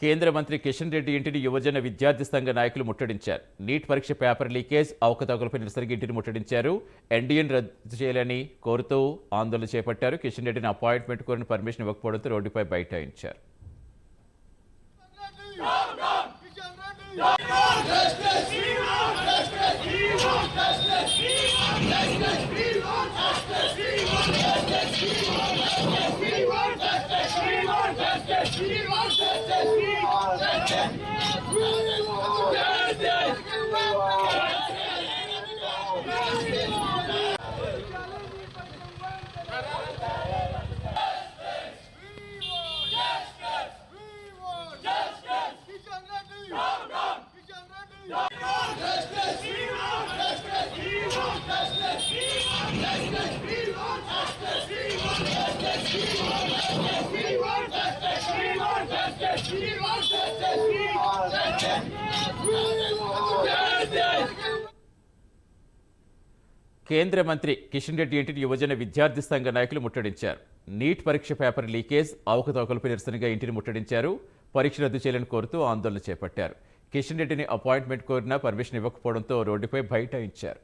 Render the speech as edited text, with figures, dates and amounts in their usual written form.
కేంద్ర మంత్రి కిషన్ రెడ్డి ఇంటిని యువజన విద్యార్థి సంఘ నాయకులు ముట్టడించారు. నీట్ పరీక్ష పేపర్ లీకేజ్ అవకతవకలపై నిరసనగా ఇంటిని ముట్టడించారు. ఎన్డీఏను రద్దు చేయాలని కోరుతూ ఆందోళన చేపట్టారు. కిషన్ రెడ్డిని అపాయింట్మెంట్ కోరిన పర్మిషన్ ఇవ్వకపోవడంతో రోడ్డుపై బైఠాయించారు. కేంద్ర మంత్రి కిషన్ రెడ్డి ఇంటిని యువజన విద్యార్థి సంఘ నాయకులు ముట్టడించారు. నీట్ పరీక్ష పేపర్ లీకేజ్ అవకతవకలపై నిరసనగా ఇంటిని ముట్టడించారు. పరీక్ష రద్దు చేయాలని కోరుతూ ఆందోళన చేపట్టారు. కిషన్ రెడ్డిని అపాయింట్మెంట్ కోరినా పర్మిషన్ ఇవ్వకపోవడంతో రోడ్డుపై బైఠాయించారు.